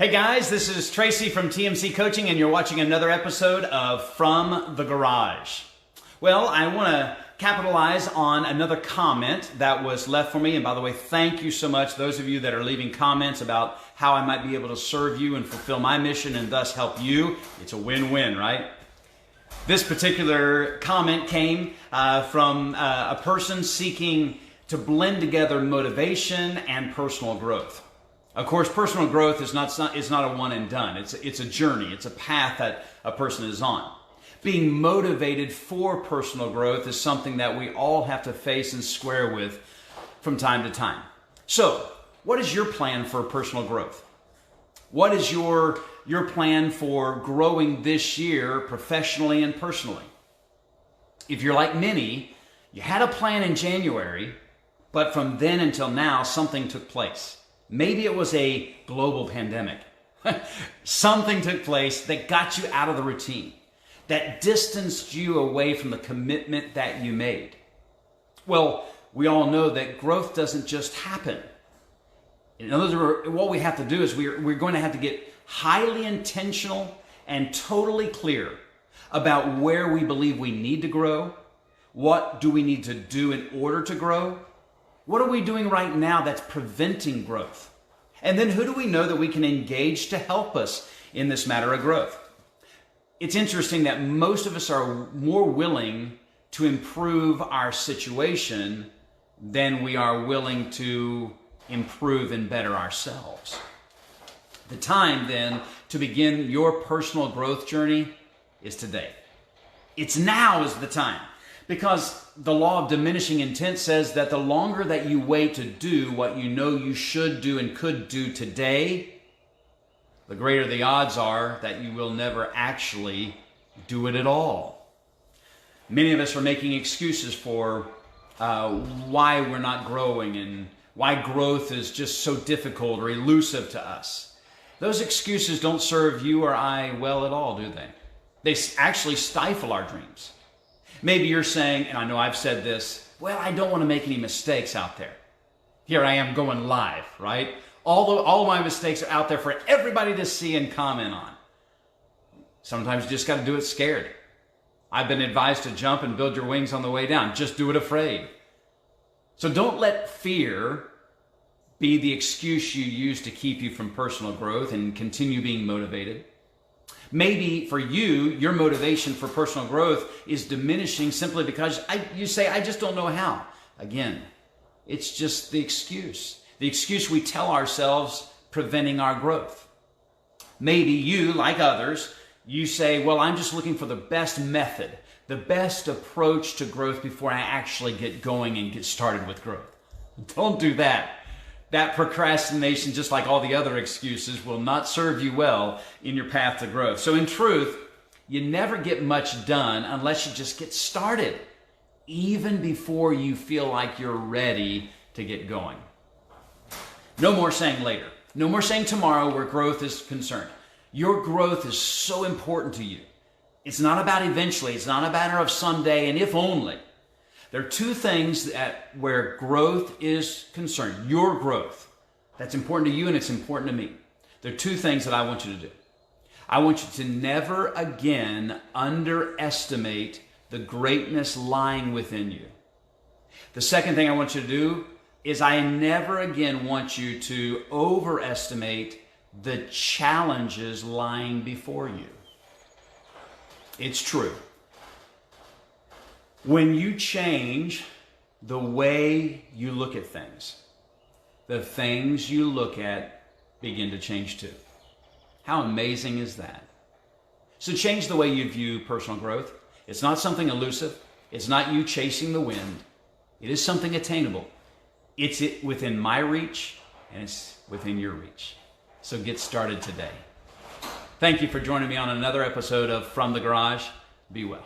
Hey guys, this is Tracy from TMC Coaching and you're watching another episode of From the Garage. Well, I want to capitalize on another comment that was left for me. And by the way, thank you so much, those of you that are leaving comments about how I might be able to serve you and fulfill my mission and thus help you. It's a win-win, right? This particular comment came from a person seeking to blend together motivation and personal growth. Of course, personal growth is not a one and done. It's a journey. It's a path that a person is on. Being motivated for personal growth is something that we all have to face and square with from time to time. So, what is your plan for personal growth? What is your plan for growing this year professionally and personally? If you're like many, you had a plan in January, but from then until now, something took place. Maybe it was a global pandemic. Something took place that got you out of the routine, that distanced you away from the commitment that you made. Well, we all know that growth doesn't just happen. In other words, what we have to do is we're going to have to get highly intentional and totally clear about where we believe we need to grow. What do we need to do in order to grow? What are we doing right now that's preventing growth? And then who do we know that we can engage to help us in this matter of growth? It's interesting that most of us are more willing to improve our situation than we are willing to improve and better ourselves. The time then to begin your personal growth journey is today. It's now is the time. Because the law of diminishing intent says that the longer that you wait to do what you know you should do and could do today, the greater the odds are that you will never actually do it at all. Many of us are making excuses for why we're not growing and why growth is just so difficult or elusive to us. Those excuses don't serve you or I well at all, do they? They actually stifle our dreams. Maybe you're saying, and I know I've said this, well, I don't want to make any mistakes out there. Here I am going live, right? All of my mistakes are out there for everybody to see and comment on. Sometimes you just got to do it scared. I've been advised to jump and build your wings on the way down. Just do it afraid. So don't let fear be the excuse you use to keep you from personal growth and continue being motivated. Maybe for you, your motivation for personal growth is diminishing simply because you say, I just don't know how. Again, it's just the excuse we tell ourselves preventing our growth. Maybe you, like others, you say, well, I'm just looking for the best method, the best approach to growth before I actually get going and get started with growth. Don't do that. That procrastination, just like all the other excuses, will not serve you well in your path to growth. So in truth, you never get much done unless you just get started, even before you feel like you're ready to get going. No more saying later. No more saying tomorrow where growth is concerned. Your growth is so important to you. It's not about eventually. It's not a matter of someday and if only. There are two things where growth is concerned. Your growth. That's important to you and it's important to me. There are two things that I want you to do. I want you to never again underestimate the greatness lying within you. The second thing I want you to do is I never again want you to overestimate the challenges lying before you. It's true. When you change the way you look at things, the things you look at begin to change too. How amazing is that? So change the way you view personal growth. It's not something elusive. It's not you chasing the wind. It is something attainable. It's within my reach and it's within your reach. So get started today. Thank you for joining me on another episode of From the Garage. Be well.